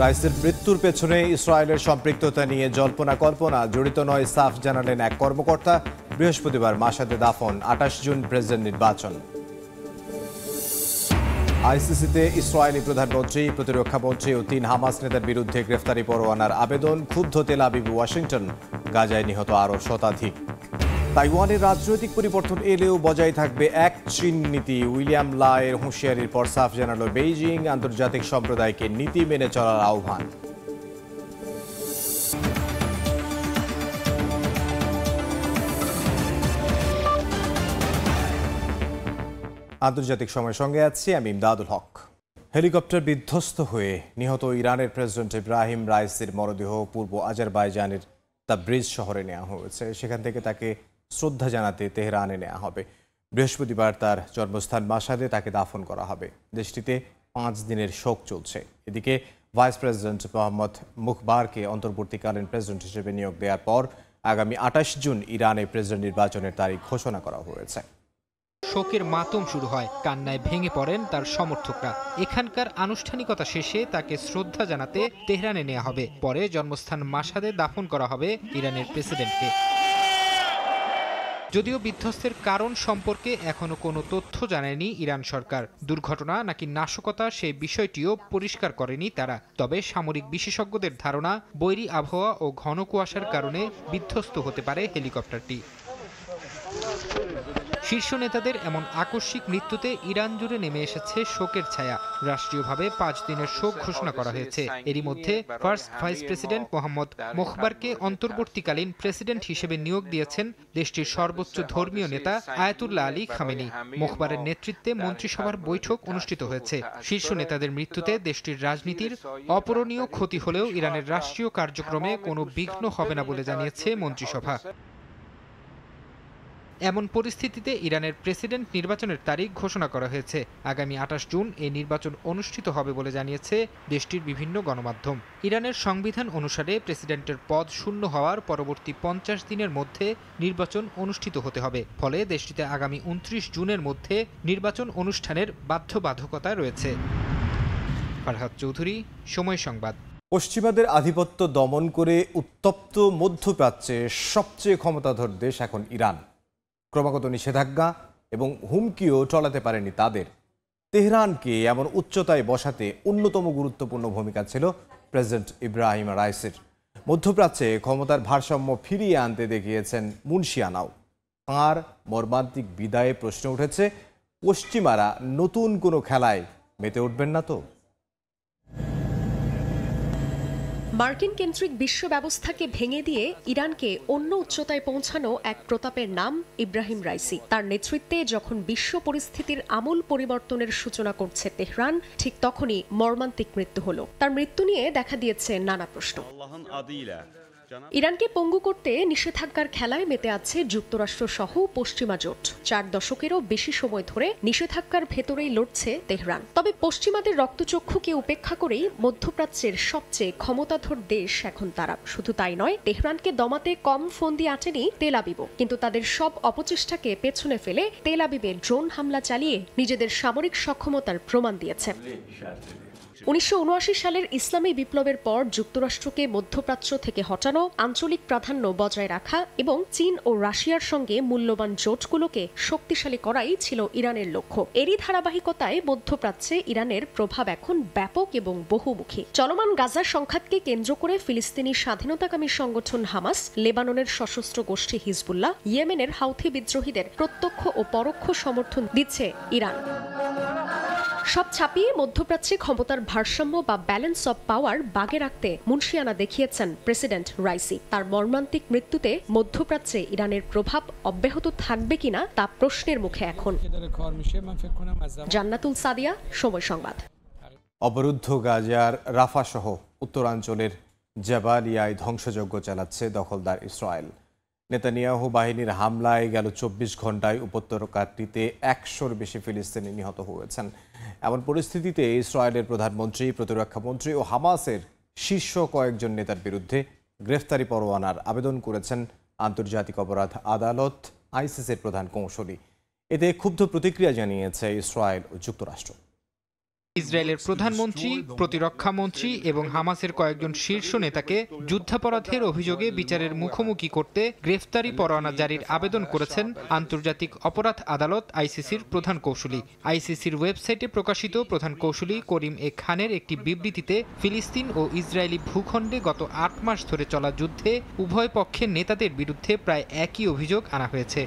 রাইসের মৃত্যুর পেছনে ইসরায়েলের সম্পৃক্ততা নিয়ে জল্পনা কল্পনা জড়িত নয় সাফ জানালেন এক কর্মকর্তা। বৃহস্পতিবার মাসাদে দাফন, ২৮ জুন প্রেসিডেন্ট নির্বাচন। আইসিসিতে ইসরায়েলি প্রধানমন্ত্রী, প্রতিরক্ষা মন্ত্রী ও ৩ হামাস নেতার বিরুদ্ধে গ্রেফতারি পরোয়ানার আবেদন। ক্ষুব্ধ তেল আবিব, ওয়াশিংটন। গাজায় নিহত আরও শতাধিক। তাইওয়ানের রাজনৈতিক পরিবর্তন এলেও বজায় থাকবে এক চীন নীতি। উইলিয়াম লায়ের হুঁশিয়ারির পর সাফ জানালো বেইজিং। আন্তর্জাতিক সম্প্রদায়কে নীতি মেনে চলার আহ্বান। আন্তর্জাতিক সময়ের সঙ্গে আছি আমি ইমদাদুল হক। হেলিকপ্টার বিধ্বস্ত হয়ে নিহত ইরানের প্রেসিডেন্ট ইব্রাহিম রাইসির মরদেহ পূর্ব আজারবাইজানের তাবরিজ শহরে নেওয়া হয়েছে। সেখান থেকে তাকে শ্রদ্ধা জানাতে তেহরানে নেওয়া হবে। বৃহস্পতিবার তার জন্মস্থান মাসাদে তাকে দাফন করা হবে। দেশটিতে 5 দিনের শোক চলছে। এদিকে ভাইস প্রেসিডেন্ট মোহাম্মদ মুখবারকে অন্তর্বর্তীকালীন প্রেসিডেন্ট হিসেবে নিয়োগ দেওয়ার পর আগামী 28 জুন ইরানে প্রেসিডেন্ট নির্বাচনের তারিখ ঘোষণা করা হয়েছে। শোকের মাতম শুরু হয়, কান্নায় ভেঙে পড়েন তার সমর্থকরা। এখানকার আনুষ্ঠানিকতা শেষে তাকে শ্রদ্ধা জানাতে তেহরানে নেওয়া হবে। পরে জন্মস্থান মাসাদে দাফন করা হবে ইরানের প্রেসিডেন্টকে। যদিও বিধ্বস্তের কারণ সম্পর্কে এখনো কোনো তথ্য জানায়নি ইরান সরকার। দুর্ঘটনা নাকি নাশকতা সেই বিষয়টিও পরিষ্কার করেনি তারা। তবে সামরিক বিশেষজ্ঞদের ধারণা, বৈরী আবহাওয়া ও ঘন কুয়াশার কারণে বিধ্বস্ত হতে পারে হেলিকপ্টারটি। শীর্ষ নেতাদের এমন আকস্মিক মৃত্যুতে ইরান জুড়ে নেমে এসেছে শোকের ছায়া। রাষ্ট্রীয়ভাবে 5 দিনের শোক ঘোষণা করা হয়েছে। এরই মধ্যে ফার্স্ট ভাইস প্রেসিডেন্ট মোহাম্মদ মোখবারকে অন্তর্বর্তীকালীন প্রেসিডেন্ট হিসেবে নিয়োগ দিয়েছেন দেশটির সর্বোচ্চ ধর্মীয় নেতা আয়াতুল্লাহ আলী খামেনি। মোখবারের নেতৃত্বে মন্ত্রিসভার বৈঠক অনুষ্ঠিত হয়েছে। শীর্ষ নেতাদের মৃত্যুতে দেশটির রাজনীতির অপূরণীয় ক্ষতি হলেও ইরানের রাষ্ট্রীয় কার্যক্রমে কোনো বিঘ্ন হবে না বলে জানিয়েছে মন্ত্রিসভা। এমন পরিস্থিতিতে ইরানের প্রেসিডেন্ট নির্বাচনের তারিখ ঘোষণা করা হয়েছে। আগামী 28 জুন এই নির্বাচন অনুষ্ঠিত হবে বলে জানিয়েছে দেশটির বিভিন্ন গণমাধ্যম। ইরানের সংবিধান অনুসারে প্রেসিডেন্টের পদ শূন্য হওয়ার পরবর্তী 50 দিনের মধ্যে নির্বাচন অনুষ্ঠিত হতে হবে। ফলে দেশটিতে আগামী 29 জুনের মধ্যে নির্বাচন অনুষ্ঠানের বাধ্যবাধকতা রয়েছে। ফারহাদ চৌধুরী, সময় সংবাদ। পশ্চিমাদের আধিপত্য দমন করে উত্তপ্ত মধ্যপ্রাচ্যে সবচেয়ে ক্ষমতাধর দেশ এখন ইরান। ক্রমাগত নিষেধাজ্ঞা এবং হুমকিও টলাতে পারেনি তাদের। তেহরানকে এমন উচ্চতায় বসাতে অন্যতম গুরুত্বপূর্ণ ভূমিকা ছিল প্রেসিডেন্ট ইব্রাহিম রাইসির। মধ্যপ্রাচ্যে ক্ষমতার ভারসাম্য ফিরিয়ে আনতে দেখিয়েছেন মুন্সিয়ানাও। তাঁর মর্মান্তিক বিদায়ে প্রশ্ন উঠেছে, পশ্চিমারা নতুন কোনো খেলায় মেতে উঠবেন না তো? মার্কিন কেন্দ্রিক বিশ্ব ব্যবস্থাকে ভেঙে দিয়ে ইরানকে অন্য উচ্চতায় পৌঁছানো এক প্রতাপের নাম ইব্রাহিম রাইসি। তার নেতৃত্বে যখন বিশ্ব পরিস্থিতির আমূল পরিবর্তনের সূচনা করছে তেহরান, ঠিক তখনই মর্মান্তিক মৃত্যু হলো। তার মৃত্যু নিয়ে দেখা দিয়েছে নানা প্রশ্ন। ইরানকে পঙ্গু করতে নিষেধাজ্ঞার খেলায় মেতে আছে যুক্তরাষ্ট্র সহ পশ্চিমা জোট। 4 দশকেরও বেশি সময় ধরে নিষেধাজ্ঞার ভেতরেই লড়ছে তেহরান। তবে পশ্চিমাদের রক্তচক্ষুকে উপেক্ষা করেই মধ্যপ্রাচ্যের সবচেয়ে ক্ষমতাধর দেশ এখন তারা। শুধু তাই নয়, তেহরানকে দমাতে কম ফন্দি আটেনি তেল আবিবও। কিন্তু তাদের সব অপচেষ্টাকে পেছনে ফেলে তেল আবিবে ড্রোন হামলা চালিয়ে নিজেদের সামরিক সক্ষমতার প্রমাণ দিয়েছে। 1979 সালের ইসলামী বিপ্লবের পর যুক্তরাষ্ট্রকে মধ্যপ্রাচ্য থেকে হটানো, আঞ্চলিক প্রাধান্য বজায় রাখা এবং চীন ও রাশিয়ার সঙ্গে মূল্যবান জোটগুলোকে শক্তিশালী করাই ছিল ইরানের লক্ষ্য। এরই ধারাবাহিকতায় মধ্যপ্রাচ্যে ইরানের প্রভাব এখন ব্যাপক এবং বহুমুখী। চলমান গাজার সংঘাতকে কেন্দ্র করে ফিলিস্তিনি স্বাধীনতাকামী সংগঠন হামাস, লেবাননের সশস্ত্র গোষ্ঠী হিজবুল্লাহ, ইয়েমেনের হাউথি বিদ্রোহীদের প্রত্যক্ষ ও পরোক্ষ সমর্থন দিচ্ছে ইরান। সব ছাপিয়ে মধ্যপ্রাচ্যে ক্ষমতার ভারসাম্য বা ব্যালেন্স অব পাওয়ার বাগে রাখতে মুন্সিয়ানা দেখিয়েছেন প্রেসিডেন্ট রাইসি। তার মর্মান্তিক মৃত্যুতে মধ্যপ্রাচ্যে ইরানের প্রভাব অব্যাহত থাকবে কিনা তা প্রশ্নের মুখে এখন। জান্নাতুল সাদিয়া, সময় সংবাদ। অবরুদ্ধ গাজার রাফা সহ উত্তরাঞ্চলের জাবালিয়ায় ধ্বংসযজ্ঞ চালাচ্ছে দখলদার ইসরায়েল। নেতানিয়াহু বাহিনীর হামলায় গেল 24 ঘন্টায় উপত্যকাটিতে 100-র বেশি ফিলিস্তিনি নিহত হয়েছেন। এমন পরিস্থিতিতে ইসরায়েলের প্রধানমন্ত্রী, প্রতিরক্ষা মন্ত্রী ও হামাসের শীর্ষ কয়েকজন নেতার বিরুদ্ধে গ্রেফতারি পরোয়ানার আবেদন করেছেন আন্তর্জাতিক অপরাধ আদালত আইসিসির প্রধান কৌঁসুলি। এতে ক্ষুব্ধ প্রতিক্রিয়া জানিয়েছে ইসরায়েল ও যুক্তরাষ্ট্র। ইসরায়েলের প্রধানমন্ত্রী, প্রতিরক্ষা মন্ত্রী এবং হামাসের কয়েকজন শীর্ষ নেতাকে যুদ্ধাপরাধের অভিযোগে বিচারের মুখোমুখি করতে গ্রেফতারি পরোয়ানা জারির আবেদন করেছেন আন্তর্জাতিক অপরাধ আদালত আইসিসির প্রধান কৌঁসুলি। আইসিসির ওয়েবসাইটে প্রকাশিত প্রধান কৌঁসুলি করিম এ খানের একটি বিবৃতিতে ফিলিস্তিন ও ইসরায়েলি ভূখণ্ডে গত ৮ মাস ধরে চলা যুদ্ধে উভয় পক্ষের নেতাদের বিরুদ্ধে প্রায় একই অভিযোগ আনা হয়েছে।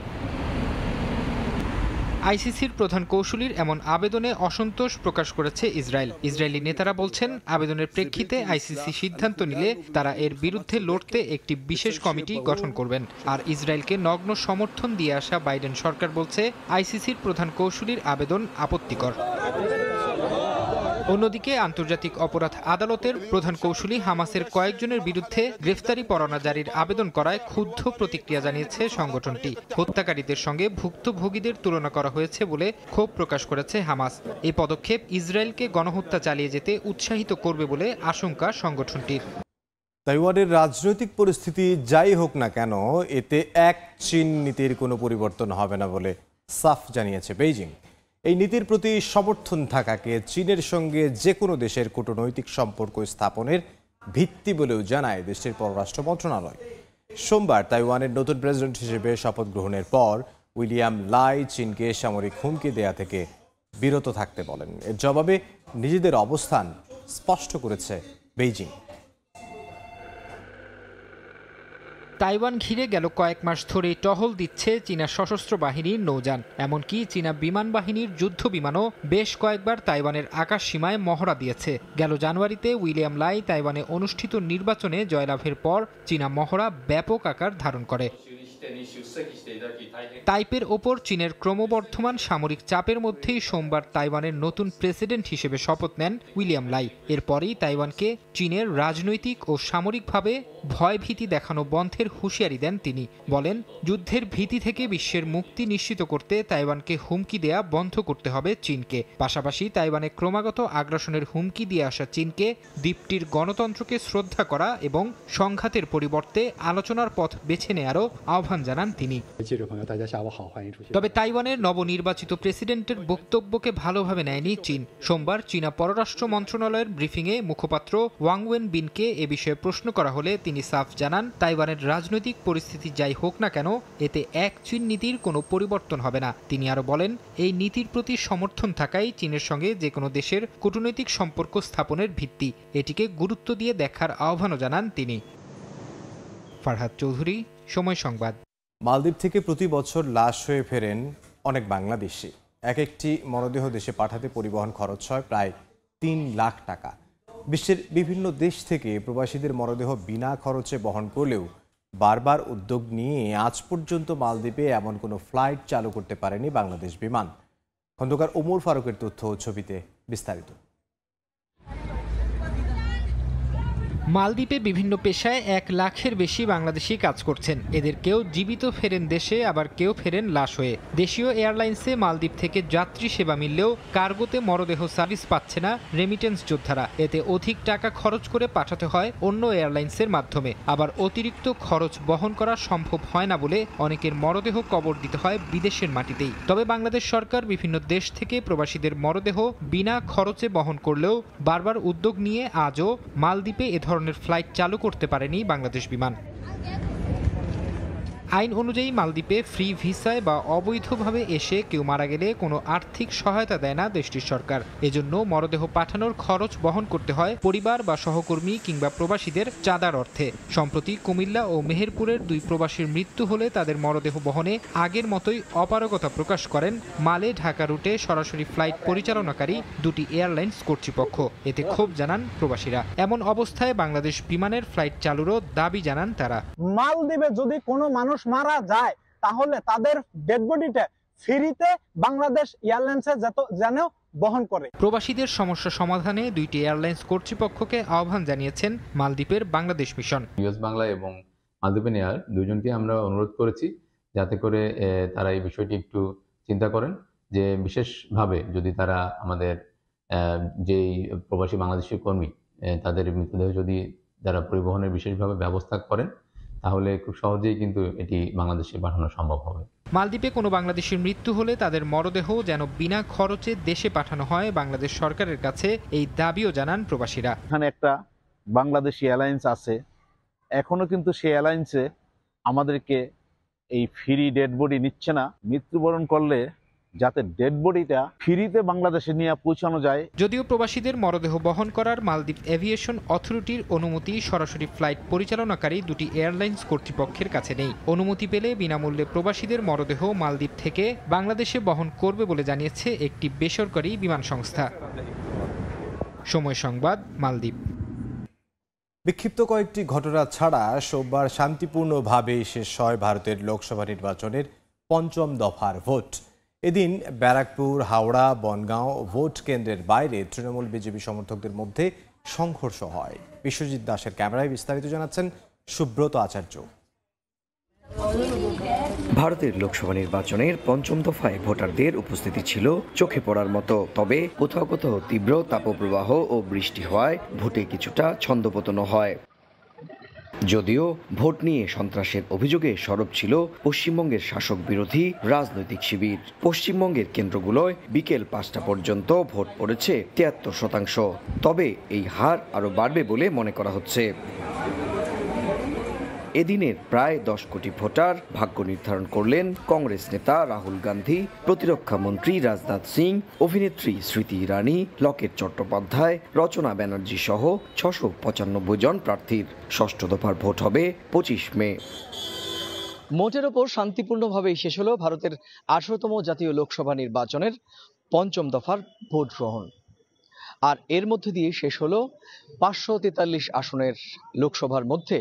আইসিসির প্রধান কৌঁসুলির এমন আবেদনে অসন্তোষ প্রকাশ করেছে ইসরায়েল। ইসরায়েলি নেতারা বলছেন, আবেদনের প্রেক্ষিতে আইসিসি সিদ্ধান্ত নিলে তারা এর বিরুদ্ধে লড়তে একটি বিশেষ কমিটি গঠন করবেন। আর ইসরায়েলকে নগ্ন সমর্থন দিয়ে আসা বাইডেন সরকার বলছে আইসিসির প্রধান কৌঁসুলির আবেদন আপত্তিকর। অন্যদিকে আন্তর্জাতিক অপরাধ আদালতের প্রধান কৌঁসুলি হামাসের কয়েকজনের বিরুদ্ধে গ্রেফতারি পরোয়ানা জারির আবেদন করায় ক্ষুব্ধ প্রতিক্রিয়া জানিয়েছে সংগঠনটি। হত্যাকারীদের সঙ্গে ভুক্তভোগীদের তুলনা করা হয়েছে বলে ক্ষোভ প্রকাশ করেছে হামাস। এই পদক্ষেপ ইসরায়েলকে গণহত্যা চালিয়ে যেতে উৎসাহিত করবে বলে আশঙ্কা সংগঠনটির। তাইওয়ানের রাজনৈতিক পরিস্থিতি যাই হোক না কেন, এতে এক চীন নীতির কোনো পরিবর্তন হবে না বলে সাফ জানিয়েছে বেইজিং। এই নীতির প্রতি সমর্থন থাকাকে চীনের সঙ্গে যে কোনো দেশের কূটনৈতিক সম্পর্ক স্থাপনের ভিত্তি বলেও জানায় দেশটির পররাষ্ট্র মন্ত্রণালয়। সোমবার তাইওয়ানের নতুন প্রেসিডেন্ট হিসেবে শপথ গ্রহণের পর উইলিয়াম লাই চীনকে সামরিক হুমকি দেয়া থেকে বিরত থাকতে বলেন। এর জবাবে নিজেদের অবস্থান স্পষ্ট করেছে বেইজিং। তাইওয়ান ঘিরে গেল কয়েক মাস ধরেই টহল দিচ্ছে চীনা সশস্ত্র বাহিনীর নৌযান। এমনকি চীনা বিমান বাহিনীর যুদ্ধ বিমানও বেশ কয়েকবার তাইওয়ানের আকাশ সীমায় মহড়া দিয়েছে। গেল জানুয়ারিতে উইলিয়াম লাই তাইওয়ানে অনুষ্ঠিত নির্বাচনে জয়লাভের পর চীনা মহড়া ব্যাপক আকার ধারণ করে। তাইপের ওপর চীনের ক্রমবর্ধমান সামরিক চাপের মধ্যেই সোমবার তাইওয়ানের নতুন প্রেসিডেন্ট হিসেবে শপথ নেন উইলিয়াম লাই। এরপরই তাইওয়ানকে চীনের রাজনৈতিক ও সামরিকভাবে ভয়ভীতি দেখানো বন্ধের হুঁশিয়ারি দেন তিনি। বলেন, যুদ্ধের ভীতি থেকে বিশ্বের মুক্তি নিশ্চিত করতে তাইওয়ানকে হুমকি দেয়া বন্ধ করতে হবে চীনকে। পাশাপাশি তাইওয়ানে ক্রমাগত আগ্রাসনের হুমকি দিয়ে আসা চীনকে দ্বীপটির গণতন্ত্রকে শ্রদ্ধা করা এবং সংঘাতের পরিবর্তে আলোচনার পথ বেছে নেয়ারও আহ্বান জানান তিনি। তবে তাইওয়ানের নবনির্বাচিত প্রেসিডেন্টের বক্তব্যকে ভালোভাবে নেয়নি চীন। সোমবার চীনা পররাষ্ট্র মন্ত্রণালয়ের ব্রিফিংয়ে মুখপাত্র ওয়াং ওয়েন বিনকে এ বিষয়ে প্রশ্ন করা হলে তিনি সাফ জানান, তাইওয়ানের রাজনৈতিক পরিস্থিতি যাই হোক না কেন, এতে এক চীন নীতির কোনো পরিবর্তন হবে না। তিনি আরও বলেন, এই নীতির প্রতি সমর্থন থাকাই চীনের সঙ্গে যে কোনো দেশের কূটনৈতিক সম্পর্ক স্থাপনের ভিত্তি। এটিকে গুরুত্ব দিয়ে দেখার আহ্বানও জানান তিনি। ফারহাদ চৌধুরী, সময় সংবাদ। মালদ্বীপ থেকে প্রতি বছর লাশ হয়ে ফেরেন অনেক বাংলাদেশি। এক একটি মরদেহ দেশে পাঠাতে পরিবহন খরচ হয় প্রায় ৩ লাখ টাকা। বিশ্বের বিভিন্ন দেশ থেকে প্রবাসীদের মরদেহ বিনা খরচে বহন করলেও বারবার উদ্যোগ নিয়ে আজ পর্যন্ত মালদ্বীপে এমন কোনো ফ্লাইট চালু করতে পারেনি বাংলাদেশ বিমান। খন্দকার ওমর ফারুকের তথ্য ও ছবিতে বিস্তারিত। মালদ্বীপে বিভিন্ন পেশায় ১ লাখের বেশি বাংলাদেশি কাজ করছেন। এদের কেউ জীবিত ফেরেন দেশে, আবার কেউ ফেরেন লাশ হয়ে। দেশীয় এয়ারলাইন্সে মালদ্বীপ থেকে যাত্রী সেবা মিললেও কার্গোতে মরদেহ সার্ভিস পাচ্ছে না রেমিটেন্স যোদ্ধারা। এতে অধিক টাকা খরচ করে পাঠাতে হয় অন্য এয়ারলাইন্সের মাধ্যমে। আবার অতিরিক্ত খরচ বহন করা সম্ভব হয় না বলে অনেকের মরদেহ কবর দিতে হয় বিদেশের মাটিতেই। তবে বাংলাদেশ সরকার বিভিন্ন দেশ থেকে প্রবাসীদের মরদেহ বিনা খরচে বহন করলেও বারবার উদ্যোগ নিয়ে আজও মালদ্বীপে এ ধরনের ফ্লাইট চালু করতে পারেনি বাংলাদেশ বিমান। আইন অনুযায়ী মালদ্বীপে ফ্রি ভিসায় বা অবৈধভাবে এসে কেউ মারা গেলে কোনো আর্থিক সহায়তা দেয় না দেশটির সরকার। এজন্য মরদেহ পাঠানোর খরচ বহন করতে হয় পরিবার বা সহকর্মী কিংবা প্রবাসীদের চাঁদার অর্থে। সম্প্রতি কুমিল্লা ও মেহেরপুরের 2 প্রবাসীর মৃত্যু হলে তাদের মরদেহ বহনে আগের মতোই অপারগতা প্রকাশ করেন মালে ঢাকা রুটে সরাসরি ফ্লাইট পরিচালনাকারী 2টি এয়ারলাইন্স কর্তৃপক্ষ। এতে ক্ষোভ জানান প্রবাসীরা। এমন অবস্থায় বাংলাদেশ বিমানের ফ্লাইট চালুরও দাবি জানান তারা। মালদ্বীপে যদি কোনো মানুষ মারা যায় তাহলে তাদের ডেড বডিটা ফ্রিতে বাংলাদেশ এয়ারলাইন্সে যেন বহন করে। প্রবাসীদের সমস্যা সমাধানে 2টি এয়ারলাইন্স কর্তৃপক্ষকে আহ্বান জানিয়েছেন মালদ্বীপের বাংলাদেশ মিশন। ইউএস বাংলা এবং মালদ্বীপের এয়ার দুজনকে আমরা অনুরোধ করেছি যাতে করে তারা এই বিষয়টি একটু চিন্তা করেন, যে বিশেষভাবে যদি তারা আমাদের যেই প্রবাসী বাংলাদেশি কর্মী তাদের মৃতদেহ যদি তারা পরিবহনের বিশেষভাবে ব্যবস্থা করেন, তাহলে খুব সহজেই কিন্তু এটি বাংলাদেশে পাঠানো সম্ভব হবে। মালদ্বীপে কোনো বাংলাদেশের মৃত্যু হলে তাদের মরদেহ যেন বিনা খরচে দেশে পাঠানো হয় বাংলাদেশ সরকারের কাছে, এই দাবিও জানান প্রবাসীরা। এখানে একটা বাংলাদেশি অ্যালায়েন্স আছে, এখনো কিন্তু সেই অ্যালায়েন্সে আমাদেরকে এই ফ্রি ডেড বডি নিচ্ছে না। মৃত্যুবরণ করলে যাতে ডেড বডিটা ফ্রিতে বাংলাদেশে নিয়ে পৌঁছানো যায়। যদিও প্রবাসীদের মরদেহ বহন করার মালদ্বীপ এভিয়েশন অথরিটির অনুমতি সরাসরি ফ্লাইট পরিচালনাকারী দুটি এয়ারলাইন্স কর্তৃপক্ষের কাছে নেই। অনুমতি পেলে বিনামূল্যে প্রবাসীদের মরদেহ মালদ্বীপ থেকে বাংলাদেশে বহন করবে বলে জানিয়েছে একটি বেসরকারি বিমান সংস্থা। সময় সংবাদ, মালদ্বীপ। বিক্ষিপ্ত কয়েকটি ঘটনা ছাড়া সোমবার শান্তিপূর্ণভাবে শেষ হয় ভারতের লোকসভা নির্বাচনের পঞ্চম দফার ভোট। এদিন ব্যারাকপুর, হাওড়া, বনগাঁও ভোট কেন্দ্রের বাইরে তৃণমূল বিজেপি সমর্থকদের মধ্যে সংঘর্ষ হয়। বিশ্বজিৎ দাসের ক্যামেরায় বিস্তারিত জানাচ্ছেন সুব্রত আচার্য। ভারতের লোকসভা নির্বাচনের পঞ্চম দফায় ভোটারদের উপস্থিতি ছিল চোখে পড়ার মতো। তবে কোথাও কোথাও তীব্র তাপপ্রবাহ ও বৃষ্টি হওয়ায় ভোটে কিছুটা ছন্দপতন হয়। যদিও ভোট নিয়ে সন্ত্রাসের অভিযোগে সরব ছিল পশ্চিমবঙ্গের শাসক বিরোধী রাজনৈতিক শিবির। পশ্চিমবঙ্গের কেন্দ্রগুলোয় বিকেল 5টা পর্যন্ত ভোট পড়েছে 73%। তবে এই হার আরও বাড়বে বলে মনে করা হচ্ছে। এদিনের প্রায় 10 কোটি ভোটার ভাগ্য নির্ধারণ করলেন কংগ্রেস নেতা রাহুল গান্ধী, প্রতিরক্ষা মন্ত্রী রাজনাথ সিং, অভিনেত্রী স্মৃতি ইরানি, লকেট চট্টোপাধ্যায়, রচনা ব্যানার্জি সহ 695 জন প্রার্থীর। ষষ্ঠ দফার ভোট হবে 25 মে। মোটের ওপর শান্তিপূর্ণভাবেই শেষ হলো ভারতের 18তম জাতীয় লোকসভা নির্বাচনের পঞ্চম দফার ভোট গ্রহণ। আর এর মধ্যে দিয়ে শেষ হলো 543 আসনের লোকসভার মধ্যে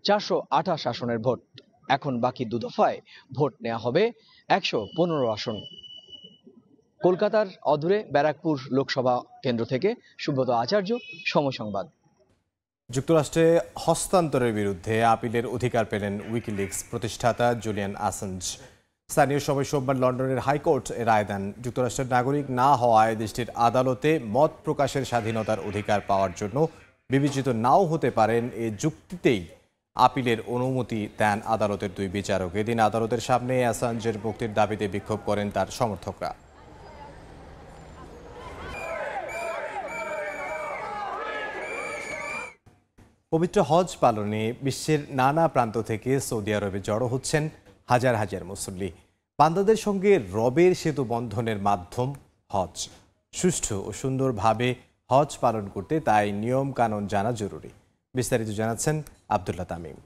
428 আসনের ভোট। এখন বাকি দু দফায় ভোট নেওয়া হবে 115 আসন। কলকাতার অদূরে ব্যারাকপুর লোকসভা কেন্দ্র থেকে সুব্রত আচার্য, সময় সংবাদ। যুক্তরাষ্ট্রে হস্তান্তরের বিরুদ্ধে আপিলের অধিকার পেলেন উইকিলিক্স প্রতিষ্ঠাতা জুলিয়ান অ্যাসাঞ্জ। স্থানীয় সময় সোমবার লন্ডনের হাইকোর্ট রায় দেন, যুক্তরাষ্ট্রের নাগরিক না হওয়ায় দেশটির আদালতে মত প্রকাশের স্বাধীনতার অধিকার পাওয়ার জন্য বিবেচিত নাও হতে পারেন এ যুক্তিতেই আপিলের অনুমতি দেন আদালতের দুই বিচারক। এদিন আদালতের সামনে অ্যাসাঞ্জের মুক্তির দাবিতে বিক্ষোভ করেন তার সমর্থকরা। পবিত্র হজ পালনে বিশ্বের নানা প্রান্ত থেকে সৌদি আরবে জড়ো হচ্ছেন হাজার হাজার মুসল্লি। বান্দাদের সঙ্গে রবের সেতু বন্ধনের মাধ্যম হজ। সুষ্ঠু ও সুন্দরভাবে হজ পালন করতে তাই নিয়ম কানুন জানা জরুরি। বিস্তারিত জানাচ্ছেন আব্দুল্লাহ তামিম।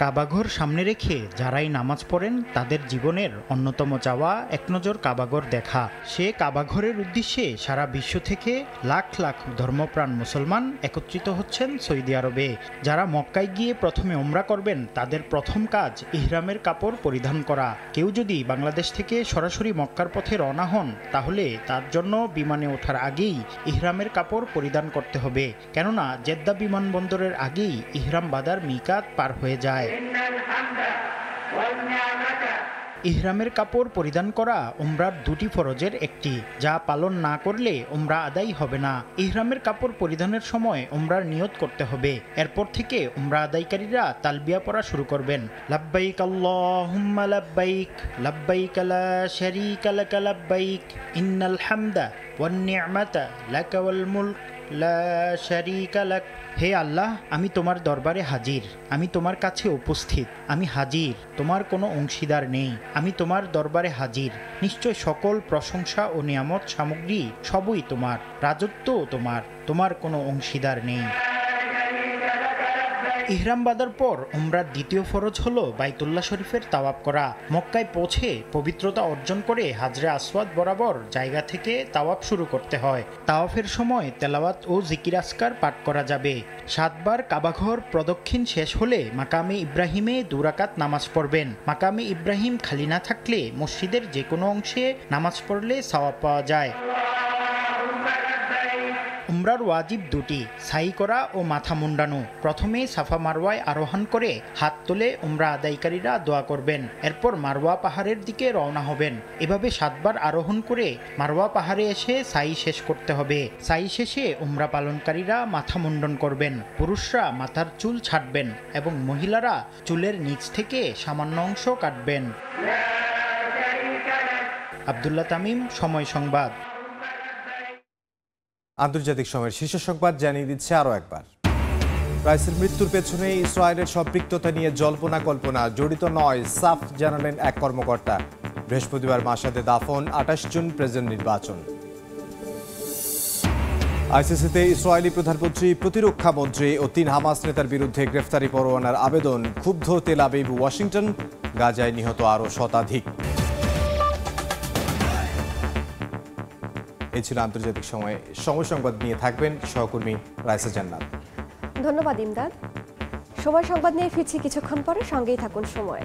কাবাঘর সামনে রেখে যারাই নামাজ পড়েন তাদের জীবনের অন্যতম চাওয়া এক নজর কাবাঘর দেখা। সে কাবাঘরের উদ্দেশ্যে সারা বিশ্ব থেকে লাখ লাখ ধর্মপ্রাণ মুসলমান একত্রিত হচ্ছেন সৌদি আরবে। যারা মক্কায় গিয়ে প্রথমে উমরা করবেন তাদের প্রথম কাজ ইহরামের কাপড় পরিধান করা। কেউ যদি বাংলাদেশ থেকে সরাসরি মক্কার পথে রওনা হন তাহলে তার জন্য বিমানে ওঠার আগেই ইহরামের কাপড় পরিধান করতে হবে, কেননা জেদ্দা বিমানবন্দরের আগেই ইহরাম বাঁধার মিকাত পার হয়ে যায়। ইহরামের কাপড় পরিধান করা উমরার দুটি ফরজের একটি, যা পালন না করলে উমরা আদায় হবে না। ইহরামের কাপড় পরিধানের সময় উমরার নিয়ত করতে হবে। এরপর থেকে উমরা আদায়কারীরা তালবিয়া পড়া শুরু করবেন। লাব্বাইক আল্লাহুম্মা লাব্বাইক, লাব্বাইক লা শারীকা লাকা লাব্বাইক, ইন্নাল হামদা ওয়ান নি'মাতা লাকা ওয়াল মুলক লা শারীকা লাক। হে আল্লাহ, আমি তোমার দরবারে হাজির, আমি তোমার কাছে উপস্থিত, আমি হাজির, তোমার কোনো অংশীদার নেই। আমি তোমার দরবারে হাজির, নিশ্চয় সকল প্রশংসা ও নিয়ামত সামগ্রী সবই তোমার, রাজত্বও তোমার, তোমার কোনো অংশীদার নেই। ইহরাম বাঁধার পর উমরার দ্বিতীয় ফরজ হলো বাইতুল্লাহ শরীফের তাওয়াফ করা। মক্কায় পৌঁছে পবিত্রতা অর্জন করে হাজরে আসওয়াদ বরাবর জায়গা থেকে তাওয়াফ শুরু করতে হয়। তাওয়াফের সময় তেলাওয়াত ও জিকির আসকার পাঠ করা যাবে। 7 বার কাবাঘর প্রদক্ষিণ শেষ হলে মাকামে ইব্রাহিমে 2 রাকাত নামাজ পড়বেন। মাকামে ইব্রাহিম খালি না থাকলে মসজিদের যে কোনো অংশে নামাজ পড়লে সওয়াব পাওয়া যায়। উমরার ওয়াজিব দুটি, সাই করা ও মাথা মুন্ডানো। প্রথমে সাফা মারওয়ায় আরোহণ করে হাত তুলে উমরা আদায়কারীরা দোয়া করবেন, এরপর মারওয়া পাহাড়ের দিকে রওনা হবেন। এভাবে 7 বার আরোহণ করে মারওয়া পাহাড়ে এসে সাই শেষ করতে হবে। সাই শেষে উমরা পালনকারীরা মাথা মুন্ডন করবেন। পুরুষরা মাথার চুল ছাঁটবেন এবং মহিলারা চুলের নিচ থেকে সামান্য অংশ কাটবেন। আব্দুল্লাহ তামিম, সময় সংবাদ। আন্তর্জাতিক সময়ের শীর্ষ সংবাদ জানিয়ে দিচ্ছে আরও একবার। রাইসের মৃত্যুর পেছনে ইসরায়েলের সম্পৃক্ততা নিয়ে জল্পনা কল্পনা, জড়িত নয়, সাফ জানালেন এক কর্মকর্তা। বৃহস্পতিবার মাসাদে দাফন, 28 জুন প্রেসিডেন্ট নির্বাচন। আইসিসিতে ইসরায়েলি প্রধানমন্ত্রী, প্রতিরক্ষা মন্ত্রী ও 3 হামাস নেতার বিরুদ্ধে গ্রেফতারি পরোয়ানার আবেদন। ক্ষুব্ধ তেল আবিব, ওয়াশিংটন। গাজায় নিহত আরও শতাধিক। এই ছিল আন্তর্জাতিক সময় সংবাদ নিয়ে থাকবেন সহকর্মী রাইসা জান্নাত। ধন্যবাদ ইমদাদ। সময় সংবাদ নিয়ে ফিরছি কিছুক্ষণ পরে, সঙ্গেই থাকুন সময়।